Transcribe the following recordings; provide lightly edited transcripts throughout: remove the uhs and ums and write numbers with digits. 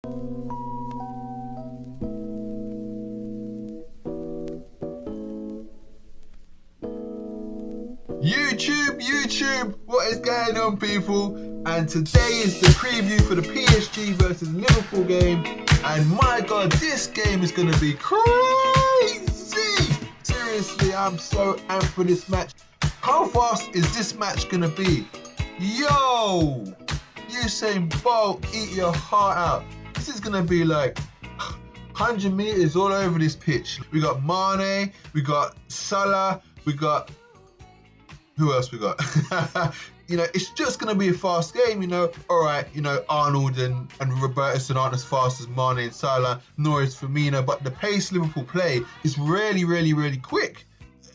YouTube, what is going on, people? And today is the preview for the PSG versus Liverpool game, and my god, this game is going to be crazy. Seriously, I'm so amped for this match. How fast is this match going to be? Yo, Usain Bolt, eat your heart out. This is going to be like 100 meters all over this pitch. We got Mane, we got Salah, we got... who else we got? It's just going to be a fast game, All right, Arnold and Robertson aren't as fast as Mane and Salah, nor is Firmino, but the pace Liverpool play is really, really, really quick.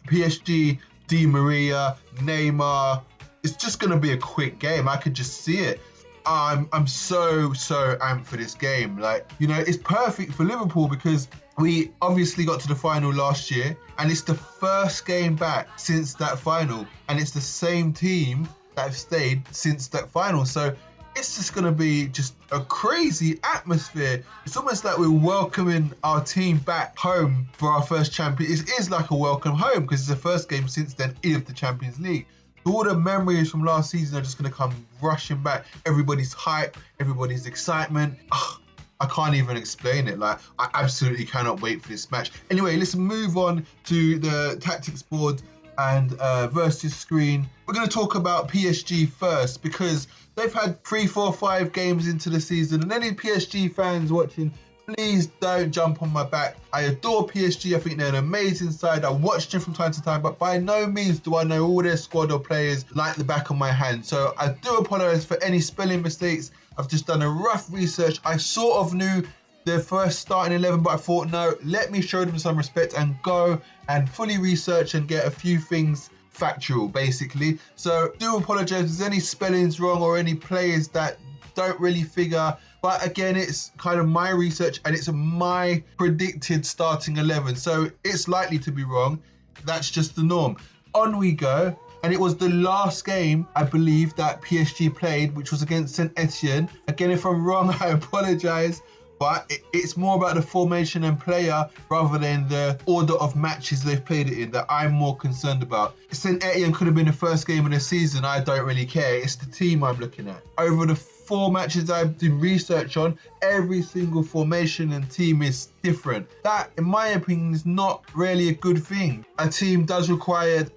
PSG, Di Maria, Neymar, it's just going to be a quick game. I could just see it. I'm so amped for this game. It's perfect for Liverpool because we obviously got to the final last year, and it's the first game back since that final, and it's the same team that have stayed since that final. So it's just going to be just a crazy atmosphere. It's almost like we're welcoming our team back home for our first champion. It is like a welcome home because it's the first game since then of the Champions League. All the memories from last season are just going to come rushing back. Everybody's hype, everybody's excitement. I can't even explain it. I absolutely cannot wait for this match. Anyway, let's move on to the tactics board and versus screen. We're going to talk about PSG first because they've had 3, 4, 5 games into the season, and any PSG fans watching, please don't jump on my back. I adore PSG. I think they're an amazing side. I watch them from time to time, but by no means do I know all their squad or players like the back of my hand. So I do apologise for any spelling mistakes. I've just done a rough research. I sort of knew their first starting 11, but I thought, no, let me show them some respect and go and fully research and get a few things factual, basically. So do apologise if there's any spellings wrong or any players that don't really figure. But again, it's kind of my research and it's my predicted starting 11. So it's likely to be wrong. That's just the norm. On we go. And it was the last game, I believe, that PSG played, which was against St Etienne. Again, if I'm wrong, I apologise. But it's more about the formation and player rather than the order of matches they've played it in that I'm more concerned about. St Etienne could have been the first game of the season. I don't really care. It's the team I'm looking at. Over the 4 matches I've done research on, every single formation and team is different. That, in my opinion, is not really a good thing. A team does require,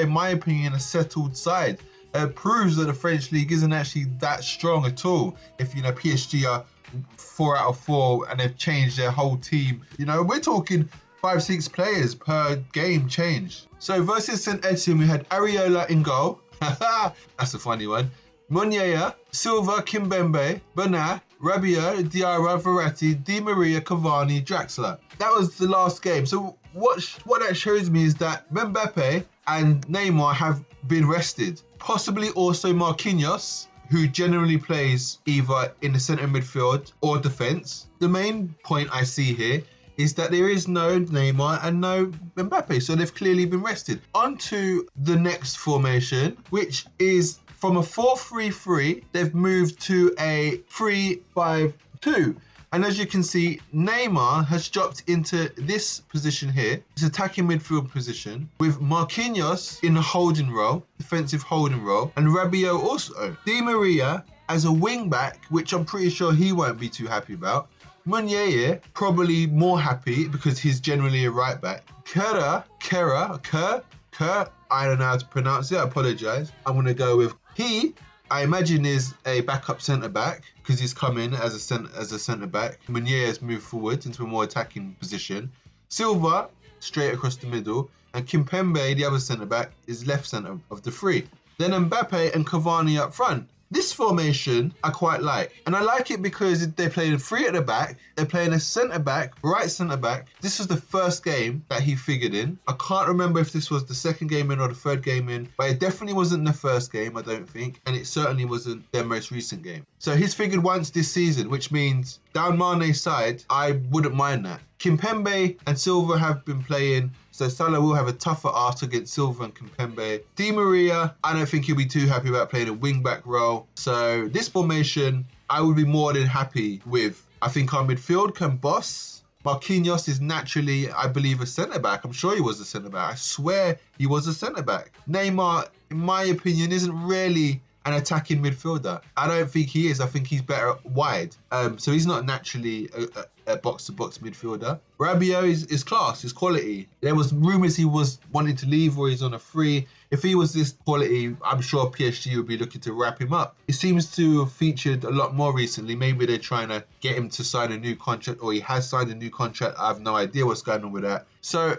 in my opinion, a settled side. It proves that the French league isn't actually that strong at all. If PSG are 4 out of 4 and they've changed their whole team, we're talking 5, 6 players per game change. So versus St Etienne, we had Areola in goal. That's a funny one. Meunier, Silva, Kimpembe, Bernat, Rabiot, Diarra, Verratti, Di Maria, Cavani, Draxler. That was the last game. So what that shows me is that Mbappe and Neymar have been rested. Possibly also Marquinhos, who generally plays either in the centre midfield or defence. The main point I see here is that there is no Neymar and no Mbappe, so they've clearly been rested. On to the next formation, which is from a 4-3-3, they've moved to a 3-5-2. And as you can see, Neymar has dropped into this position here, this attacking midfield position, with Marquinhos in the holding role, defensive holding role, and Rabiot also. Di Maria as a wing back, which I'm pretty sure he won't be too happy about. Meunier, probably more happy because he's generally a right back. Kerr, I don't know how to pronounce it, I apologise. I'm going to go with he. I imagine is a backup centre back because he's come in as a centre back. Meunier has moved forward into a more attacking position. Silva straight across the middle, and Kimpembe, the other centre back, is left centre of the 3. Then Mbappe and Cavani up front. This formation I quite like, and I like it because they're playing 3 at the back, they're playing a centre-back, right centre-back. This was the first game that he figured in. I can't remember if this was the second game in or the third game in, but it definitely wasn't the first game, I don't think, and it certainly wasn't their most recent game. So he's figured once this season, which means down Mane's side, I wouldn't mind that. Kimpembe and Silva have been playing, so Salah will have a tougher ask against Silva and Kimpembe. Di Maria, I don't think he'll be too happy about playing a wing-back role. So this formation, I would be more than happy with I think our midfield can boss. Marquinhos is naturally, I believe, a centre-back. I'm sure he was a centre-back. I swear he was a centre-back. Neymar, in my opinion, isn't really an attacking midfielder. I don't think he is. I think he's better wide. So he's not naturally a box-to-box midfielder. Rabiot is class, is quality. There was rumours he was wanting to leave or he's on a free. If he was this quality, I'm sure PSG would be looking to wrap him up. He seems to have featured a lot more recently. Maybe they're trying to get him to sign a new contract, or he has signed a new contract. I have no idea what's going on with that. So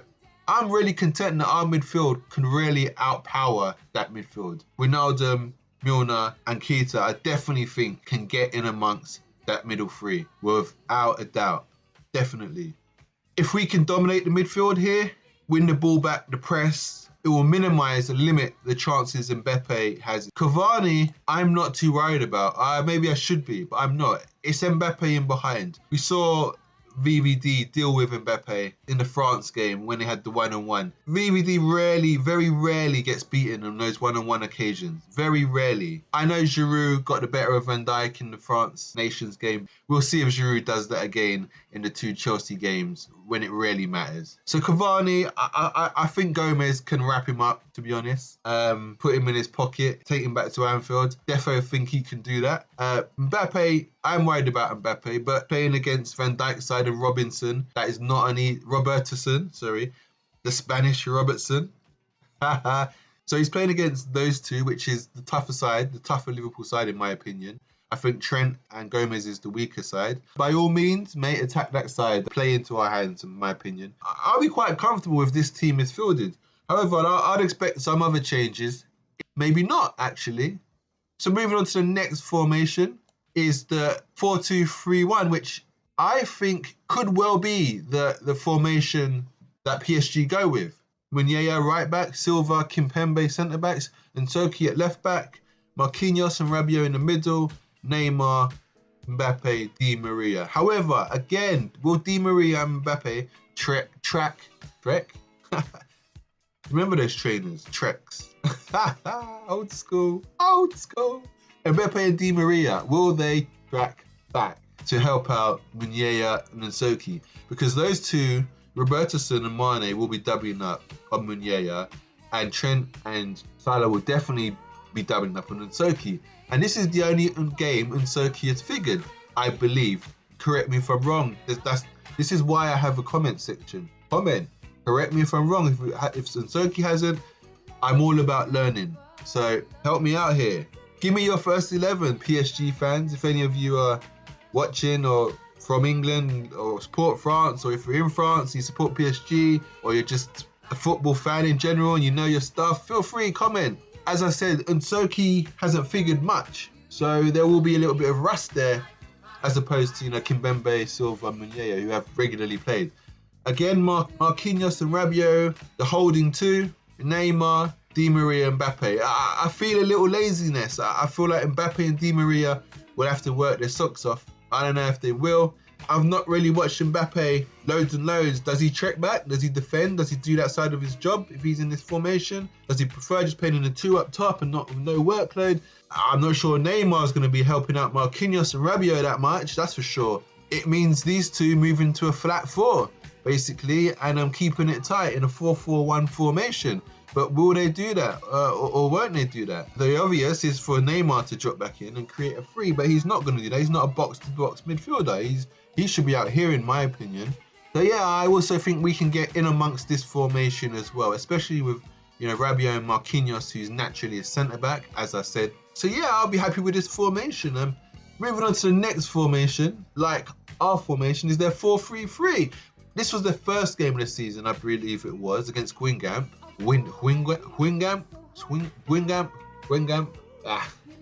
I'm really content that our midfield can really outpower that midfield. Wijnaldum, Milner and Keita, I definitely think can get in amongst that middle three without a doubt. Definitely. If we can dominate the midfield here, win the ball back, the press, it will minimise and limit the chances Mbappe has. Cavani, I'm not too worried about. Maybe I should be, but I'm not. It's Mbappe in behind. We saw VVD deal with Mbappe in the France game when they had the one-on-one. VVD very rarely gets beaten on those one-on-one occasions. Very rarely. I know Giroud got the better of Van Dijk in the France Nations game. We'll see if Giroud does that again in the 2 Chelsea games when it really matters. So Cavani, I think Gomez can wrap him up, to be honest. Put him in his pocket, take him back to Anfield. Defo think he can do that. Mbappe, I'm worried about Mbappe, but playing against Van Dijk's side and Robinson, that is not any Robertson, sorry, the Spanish Robertson. So he's playing against those two, which is the tougher side, the tougher Liverpool side, in my opinion. I think Trent and Gomez is the weaker side. By all means, mate, attack that side. Play into our hands, in my opinion. I'll be quite comfortable if this team is fielded. However, I'd expect some other changes. Maybe not, actually. So moving on to the next formation is the 4-2-3-1, which I think could well be the formation that PSG go with. Meunier right back, Silva, Kimpembe centre backs, and Nsoki at left back, Marquinhos and Rabiot in the middle, Neymar, Mbappe, Di Maria. However, again, will Di Maria and Mbappe trek? Remember those trainers? Treks. Old school. Mbappe and Di Maria, will they track back to help out Meunier and Nsoki? Because those two, Robertson and Mane, will be doubling up on Meunier, and Trent and Salah will definitely be doubling up on Nsoki. And this is the only game Nsoki has figured, I believe. Correct me if I'm wrong. This is why I have a comment section. Comment. Correct me if I'm wrong. If Nsoki hasn't, I'm all about learning. So help me out here. Give me your first 11, PSG fans. If any of you are watching or from England or support France, or if you're in France, you support PSG, or you're just a football fan in general and you know your stuff, feel free, comment. As I said, Nsoki hasn't figured much, so there will be a little bit of rust there, as opposed to, Kimpembe, Silva, Meunier, who have regularly played. Again, Marquinhos and Rabiot, the holding two, Neymar, Di Maria, Mbappe. I feel a little laziness. I feel like Mbappe and Di Maria will have to work their socks off. I don't know if they will. I've not really watched Mbappe loads and loads. Does he trek back? Does he defend? Does he do that side of his job if he's in this formation? Does he prefer just playing in the 2 up top and no workload? I'm not sure Neymar is going to be helping out Marquinhos and Rabiot that much, that's for sure. It means these two move into a flat 4, basically, and I'm keeping it tight in a 4-4-1 formation. But will they do that, or won't they do that? The obvious is for Neymar to drop back in and create a free, but he's not going to do that. He's not a box-to-box midfielder. He should be out here, in my opinion. So yeah, I also think we can get in amongst this formation as well, especially with Rabiot and Marquinhos, who's naturally a centre-back, as I said. So yeah, I'll be happy with this formation. Moving on to the next formation, like our formation, is their 4-3-3. This was the first game of the season, I believe it was, against Guingamp.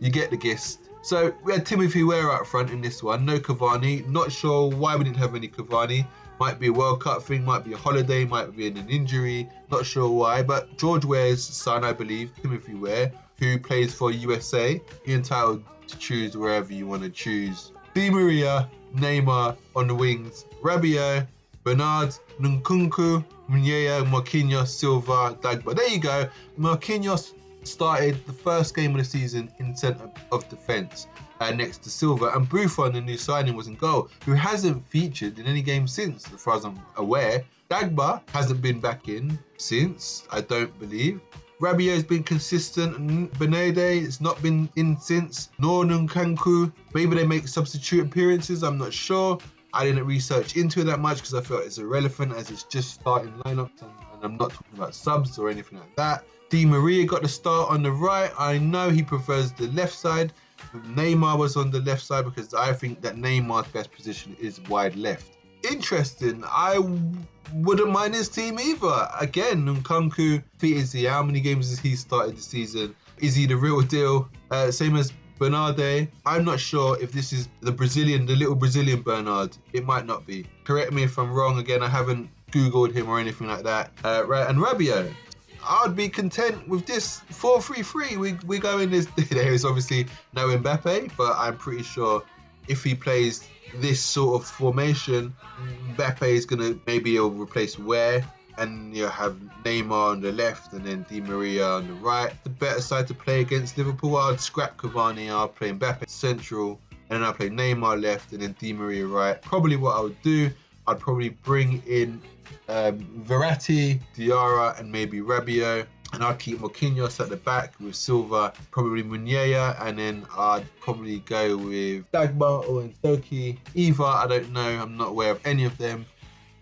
You get the gist. So we had Timothy Weah up front in this one, no Cavani. Not sure why we didn't have any Cavani. Might be a World Cup thing, might be a holiday, might be an injury. Not sure why, but George Weah's son, I believe, Timothy Weah, who plays for USA, you're entitled to choose wherever you want to choose. Di Maria, Neymar on the wings, Rabiot, Bernard, Nkunku, Meunier, Marquinhos, Silva, Dagba. There you go. Marquinhos started the first game of the season in centre of defence next to Silva, and Buffon, the new signing, was in goal, who hasn't featured in any game since, as far as I'm aware. Dagba hasn't been back in since, I don't believe. Rabiot's been consistent, and Benede has not been in since, nor Nkunku. Maybe they make substitute appearances, I'm not sure. I didn't research into it that much because I felt it's irrelevant as it's just starting lineups, and I'm not talking about subs or anything like that. Di Maria got the start on the right. I know he prefers the left side. Neymar was on the left side because I think that Neymar's best position is wide left. Interesting. I wouldn't mind his team either. Again, Nkunku, is he? How many games has he started this season? Is he the real deal? Same as Bernardo. I'm not sure if this is the little Brazilian Bernard. It might not be. Correct me if I'm wrong. Again, I haven't Googled him or anything like that. Right, and Rabiot. I'd be content with this 4-3-3. We go in this. There is obviously no Mbappe, but I'm pretty sure if he plays this sort of formation, Mbappe is gonna maybe he'll replace Ware, and you'll have Neymar on the left and then Di Maria on the right. The better side to play against Liverpool, I'd scrap Cavani. I'll play Mbappe central, and then I'll play Neymar left and then Di Maria right. Probably what I would do, I'd probably bring in Verratti, Diarra, and maybe Rabiot, and I'll keep Marquinhos at the back with Silva, probably Munyeya, and then I'd probably go with Dagba or Ndoki. Eva, I don't know, I'm not aware of any of them.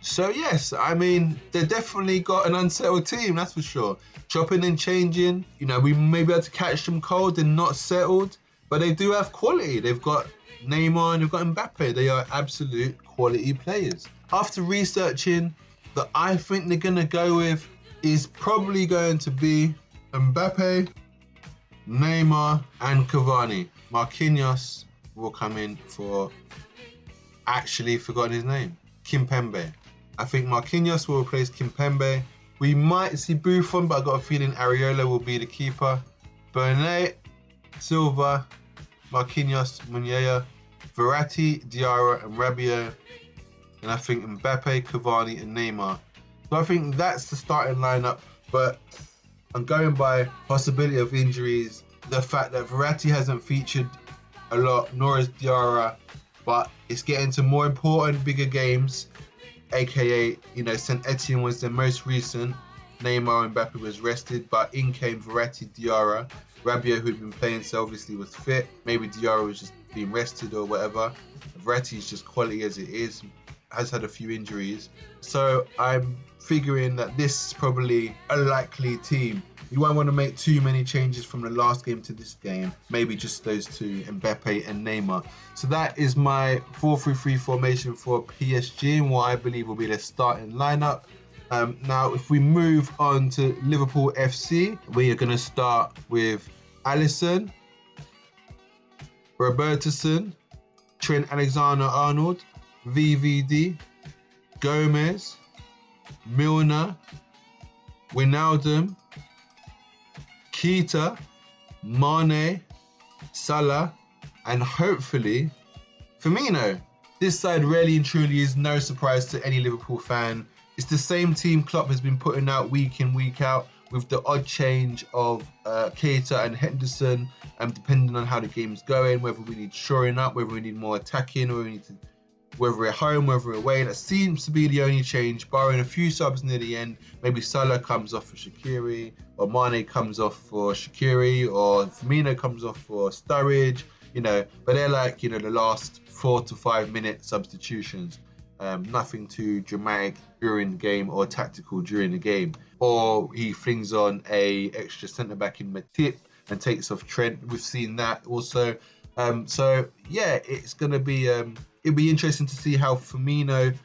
So yes, I mean, they definitely got an unsettled team, that's for sure. Chopping and changing, you know, we may be able to catch them cold and not settled, but they do have quality. They've got Neymar and they've got Mbappe. They are absolute quality players. After researching, that I think they're going to go with is probably going to be Mbappe, Neymar, and Cavani. Marquinhos will come in for, actually forgotten his name, Kimpembe. I think Marquinhos will replace Kimpembe. We might see Buffon, but I've got a feeling Areola will be the keeper. Bernat, Silva, Marquinhos, Munyeya, Verratti, Diarra, and Rabiot. And I think Mbappe, Cavani, and Neymar. So I think that's the starting lineup, but I'm going by possibility of injuries. The fact that Verratti hasn't featured a lot, nor has Diarra, but it's getting to more important, bigger games, aka, you know, St. Etienne was the most recent. Neymar and Mbappe was rested, but in came Verratti, Diarra. Rabiot, who'd been playing, so obviously was fit. Maybe Diarra was just being rested or whatever. Verratti is just quality as it is, has had a few injuries. So I'm figuring that this is probably a likely team. You won't want to make too many changes from the last game to this game. Maybe just those two, Mbappe and Neymar. So that is my 4-3-3 formation for PSG and what I believe will be their starting lineup. Now, if we move on to Liverpool FC, we are going to start with Alisson, Robertson, Trent Alexander-Arnold, VVD, Gomez, Milner, Wijnaldum, Keita, Mane, Salah, and hopefully Firmino. This side really and truly is no surprise to any Liverpool fan. It's the same team Klopp has been putting out week in, week out, with the odd change of Keita and Henderson, depending on how the game's going, whether we need shoring up, whether we need more attacking, or whether we're home, whether we're away. That seems to be the only change, barring a few subs near the end. Maybe Salah comes off for Shaqiri, or Mane comes off for Shaqiri, or Firmino comes off for Sturridge, you know. But they're like, you know, the last 4 to 5 minute substitutions. Nothing too dramatic during the game or tactical during the game. Or he flings on a extra centre-back in Matip and takes off Trent. We've seen that also. So, yeah, it's going to be... it'll be interesting to see how Firmino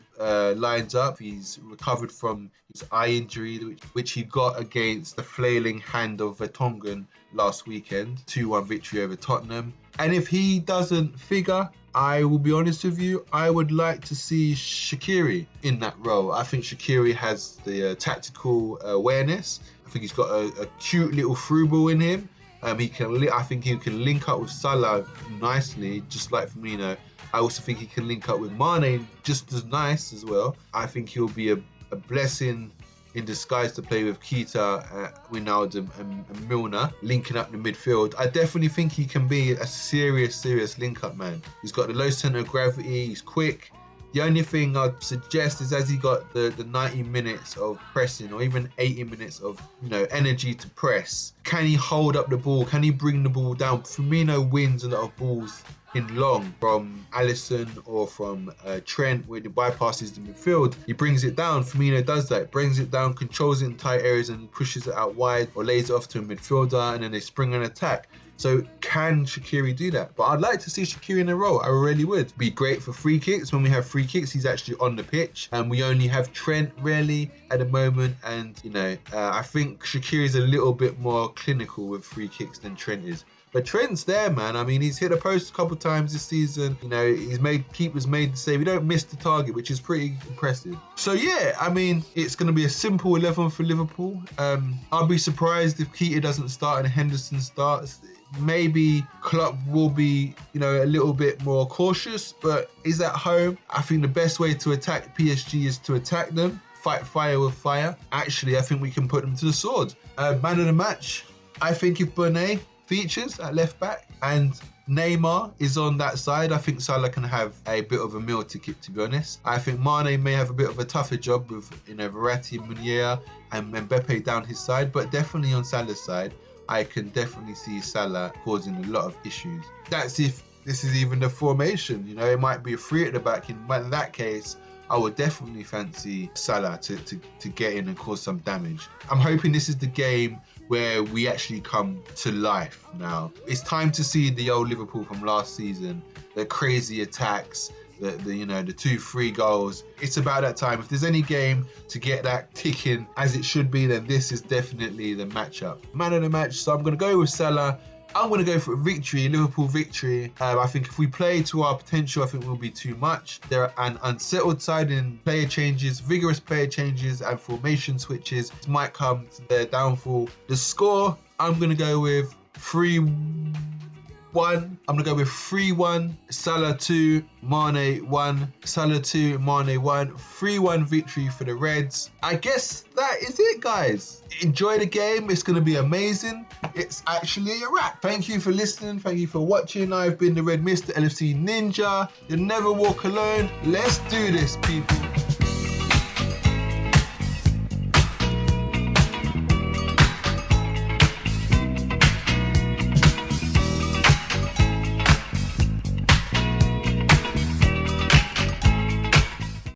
lines up. He's recovered from his eye injury, which he got against the flailing hand of Vertonghen last weekend. 2-1 victory over Tottenham. And if he doesn't figure, I will be honest with you, I would like to see Shaqiri in that role. I think Shaqiri has the tactical awareness. I think he's got a cute little through ball in him. I think he can link up with Salah nicely, just like Firmino. I also think he can link up with Mane just as nice as well. I think he'll be a blessing in disguise to play with Keita, Wijnaldum and Milner, linking up the midfield. I definitely think he can be a serious link-up man. He's got the low centre of gravity, he's quick. The only thing I'd suggest is, as he got the 90 minutes of pressing, or even 80 minutes of energy to press, can he hold up the ball? Can he bring the ball down? Firmino wins a lot of balls in long from Alisson or from Trent, where he bypasses the midfield. He brings it down. Firmino does that, brings it down, controls it in tight areas and pushes it out wide or lays it off to a midfielder, and then they spring an attack. So can Shaqiri do that? But I'd like to see Shaqiri in a role. I really would. Be great for free kicks. When we have free kicks, he's actually on the pitch, and we only have Trent really at the moment. And I think Shaqiri is a little bit more clinical with free kicks than Trent is. But Trent's there, man. I mean, he's hit a post a couple of times this season. He's made keepers made the save. He don't miss the target, which is pretty impressive. So yeah, I mean, it's going to be a simple 11 for Liverpool. I'll be surprised if Keita doesn't start and Henderson starts. Maybe Klopp will be, a little bit more cautious, but he's at home. I think the best way to attack PSG is to attack them, fight fire with fire. Actually, I think we can put them to the sword. Man of the match, I think if Bernay features at left back and Neymar is on that side, I think Salah can have a bit of a meal ticket, to be honest. I think Mane may have a bit of a tougher job with Verratti, Meunier and Mbappe down his side, but definitely on Salah's side, I can definitely see Salah causing a lot of issues. That's if this is even the formation. It might be a 3 at the back. In that case, I would definitely fancy Salah to get in and cause some damage. I'm hoping this is the game where we actually come to life now. It's time to see the old Liverpool from last season, the crazy attacks, the 2-3 goals. It's about that time. If there's any game to get that ticking as it should be, then this is definitely the matchup. Man of the match, so I'm going to go with Salah. I'm going to go for a victory, Liverpool victory. I think if we play to our potential, I think we'll be too much. They're an unsettled side in player changes, vigorous player changes and formation switches. This might come to their downfall. The score, I'm going to go with 3-1. I'm going to go with 3-1, Salah 2, Mane 1, Salah 2, Mane 1, 3-1 victory for the Reds. I guess that is it, guys. Enjoy the game. It's going to be amazing. It's actually a wrap. Thank you for listening. Thank you for watching. I've been the Red Mr. LFC Ninja. You'll never walk alone. Let's do this, people.